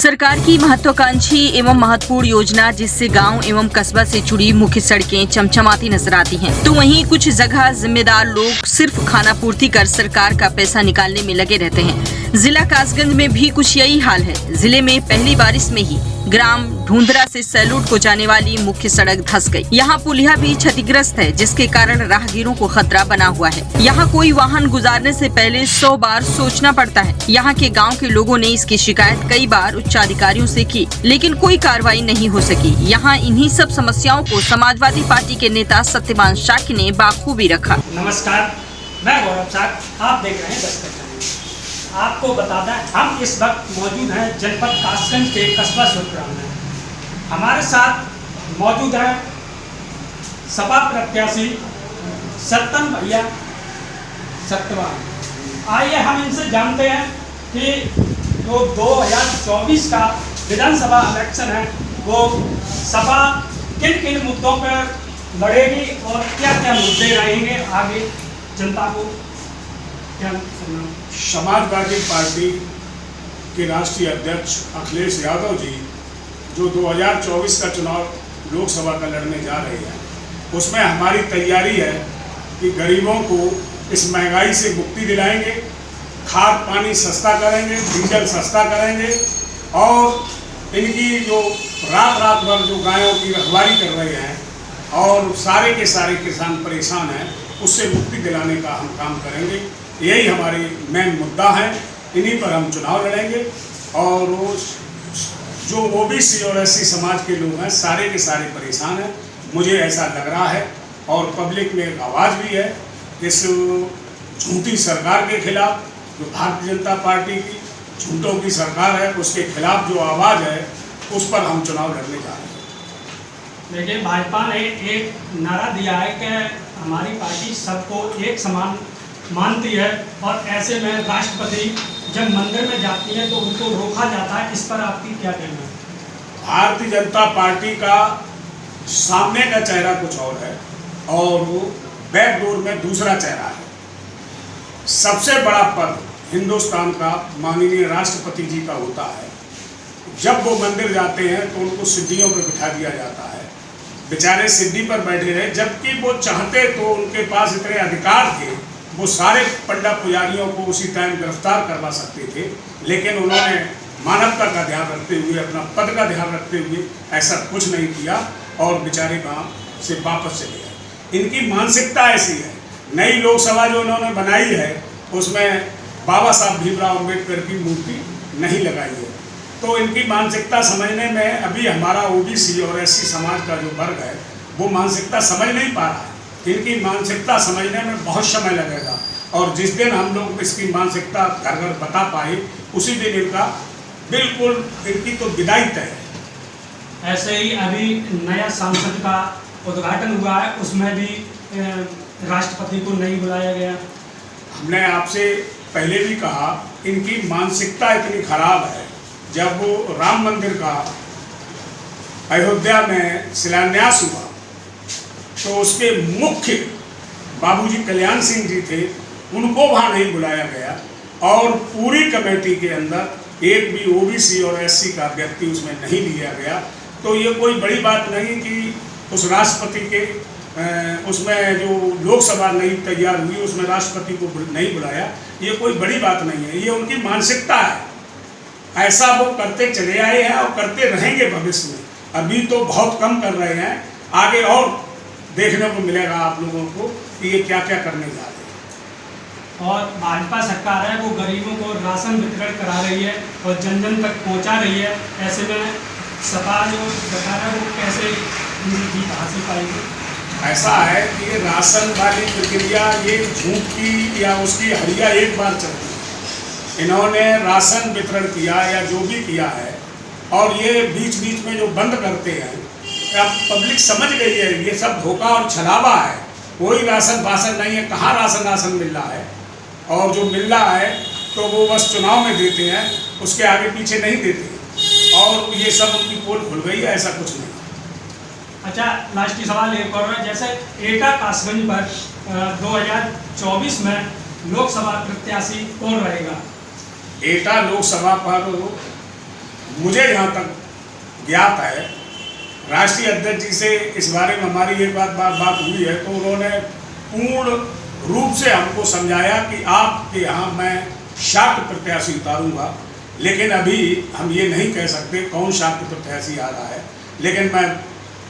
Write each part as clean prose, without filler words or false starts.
सरकार की महत्वाकांक्षी एवं महत्वपूर्ण योजना जिससे गांव एवं कस्बा से जुड़ी मुख्य सड़कें चमचमाती नजर आती हैं, तो वहीं कुछ जगह जिम्मेदार लोग सिर्फ खाना पूर्ति कर सरकार का पैसा निकालने में लगे रहते हैं। जिला कासगंज में भी कुछ यही हाल है। जिले में पहली बारिश में ही ग्राम ढूंढरा से सैलूट को जाने वाली मुख्य सड़क धंस गई। यहाँ पुलिया भी क्षतिग्रस्त है, जिसके कारण राहगीरों को खतरा बना हुआ है। यहाँ कोई वाहन गुजारने से पहले 100 बार सोचना पड़ता है। यहाँ के गांव के लोगों ने इसकी शिकायत कई बार उच्चाधिकारियों से की, लेकिन कोई कार्रवाई नहीं हो सकी। यहाँ इन्हीं सब समस्याओं को समाजवादी पार्टी के नेता सत्यवान शाक्य ने बाखूबी रखा। नमस्कार, मैं गौरव शाक्य, आप देख रहे हैं 10 कट्टा। आपको बता दें, हम इस वक्त मौजूद हैं जनपद कासगंज के कस्बा सुरपुरा में। हमारे साथ मौजूद है सपा प्रत्याशी सत्यवान भैया सत्यवान। आइए हम इनसे जानते हैं कि जो 2024 का विधानसभा इलेक्शन है वो सपा किन किन मुद्दों पर लड़ेगी और क्या क्या मुद्दे रहेंगे आगे जनता को क्या सुनना। समाजवादी पार्टी के राष्ट्रीय अध्यक्ष अखिलेश यादव जी जो 2024 का चुनाव लोकसभा का लड़ने जा रहे हैं, उसमें हमारी तैयारी है कि गरीबों को इस महंगाई से मुक्ति दिलाएंगे, खाद पानी सस्ता करेंगे, डीजल सस्ता करेंगे और इनकी जो रात भर जो गायों की रखवाली कर रहे हैं और सारे के सारे किसान परेशान हैं, उससे मुक्ति दिलाने का हम काम करेंगे। यही हमारे मेन मुद्दा है, इन्हीं पर हम चुनाव लड़ेंगे। और जो ओबीसी और एससी समाज के लोग हैं सारे के सारे परेशान हैं, मुझे ऐसा लग रहा है। और पब्लिक में एक आवाज़ भी है इस झूठी सरकार के खिलाफ, जो भारतीय जनता पार्टी की झूठों की सरकार है उसके खिलाफ जो आवाज़ है, उस पर हम चुनाव लड़ने जा रहे हैं। देखिए, भाजपा ने एक नारा दिया है कि हमारी पार्टी सबको एक समान मानती है और ऐसे में राष्ट्रपति जब मंदिर में जाती है तो उनको रोका जाता है। इस पर आपकी क्या कहना है? भारतीय जनता पार्टी का सामने का चेहरा कुछ और है और वो बैकडोर में दूसरा चेहरा है। सबसे बड़ा पद हिंदुस्तान का माननीय राष्ट्रपति जी का होता है। जब वो मंदिर जाते हैं तो उनको सीढ़ियों पर बिठा दिया जाता है, बेचारे सीढ़ी पर बैठे रहे, जबकि वो चाहते तो उनके पास इतने अधिकार थे, वो सारे पंडा पुजारियों को उसी टाइम गिरफ्तार करवा सकते थे, लेकिन उन्होंने मानवता का ध्यान रखते हुए, अपना पद का ध्यान रखते हुए ऐसा कुछ नहीं किया और बेचारे गांव से वापस चले गए। इनकी मानसिकता ऐसी है। नई लोकसभा जो उन्होंने बनाई है उसमें बाबा साहब भीमराव अम्बेडकर की मूर्ति नहीं लगाई है, तो इनकी मानसिकता समझने में अभी हमारा ओबीसी और एससी समाज का जो वर्ग है वो मानसिकता समझ नहीं पा रहा है। इनकी मानसिकता समझने में बहुत समय लगेगा और जिस दिन हम लोग इसकी मानसिकता घर घर बता पाए उसी दिन इनका बिल्कुल इनकी तो विदाई तय है। ऐसे ही अभी नया सांसद का उद्घाटन हुआ है, उसमें भी राष्ट्रपति को नहीं बुलाया गया। हमने आपसे पहले भी कहा, इनकी मानसिकता इतनी खराब है। जब वो राम मंदिर का अयोध्या में शिलान्यास हुआ तो उसके मुख्य बाबूजी कल्याण सिंह जी थे, उनको वहाँ नहीं बुलाया गया और पूरी कमेटी के अंदर एक भी ओबीसी और एससी का व्यक्ति उसमें नहीं लिया गया। तो ये कोई बड़ी बात नहीं कि उस राष्ट्रपति के उसमें जो लोकसभा नहीं तैयार हुई उसमें राष्ट्रपति को नहीं बुलाया, ये कोई बड़ी बात नहीं है। ये उनकी मानसिकता है, ऐसा वो करते चले आए हैं और करते रहेंगे भविष्य में। अभी तो बहुत कम कर रहे हैं, आगे और देखने को मिलेगा आप लोगों को कि ये क्या क्या करने जा रहे हैं। और भाजपा सरकार है वो गरीबों को राशन वितरण करा रही है और जन जन तक पहुंचा रही है। ऐसे में सपा जो सरकार है वो कैसे जीत हासिल पाएगी? ऐसा है कि ये राशन वाली प्रक्रिया ये झूठ की या उसकी हड़िया एक बार चलती है। इन्होंने राशन वितरण किया या जो भी किया है और ये बीच बीच में जो बंद करते हैं, अब पब्लिक समझ गई है ये सब धोखा और छलावा है। कोई राशन वासन नहीं है, कहाँ राशन मिल रहा है और जो मिल रहा है तो वो बस चुनाव में देते हैं, उसके आगे पीछे नहीं देते और ये सब उनकी पोल खुल गई है, ऐसा कुछ नहीं। अच्छा, लास्टी सवाल एक और है, जैसे एटा कासगंज पर 2024 में लोकसभा प्रत्याशी कौन रहेगा? एटा लोकसभा पर मुझे यहाँ तक ज्ञात है, राष्ट्रीय अध्यक्ष जी से इस बारे में हमारी एक बात हुई है, तो उन्होंने पूर्ण रूप से हमको समझाया कि आपके यहाँ मैं शाक्त प्रत्याशी उतारूंगा, लेकिन अभी हम ये नहीं कह सकते कौन शाक्त प्रत्याशी आ रहा है। लेकिन मैं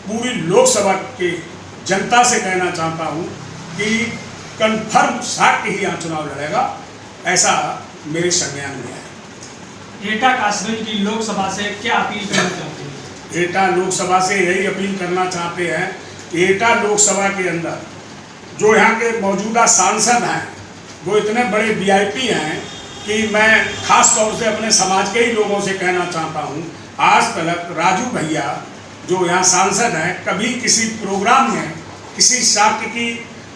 पूरी लोकसभा के जनता से कहना चाहता हूँ कि कन्फर्म शाक्त ही यहाँ चुनाव लड़ेगा, ऐसा मेरे संज्ञान में है। एटा कासगंज की लोकसभा से क्या अपील करना चाहते हैं? एटा लोकसभा से यही अपील करना चाहते हैं कि एटा लोकसभा के अंदर जो यहाँ के मौजूदा सांसद हैं वो इतने बड़े वीआईपी हैं कि मैं खास तौर से अपने समाज के ही लोगों से कहना चाहता हूँ, आज तक राजू भैया जो यहाँ सांसद हैं कभी किसी प्रोग्राम में किसी शाक्त की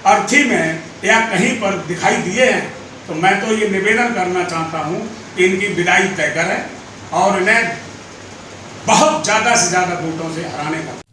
अर्थी में या कहीं पर दिखाई दिए हैं। तो मैं तो ये निवेदन करना चाहता हूँ कि इनकी विदाई तय करें और इन्हें बहुत ज़्यादा से ज़्यादा वोटों से हराने का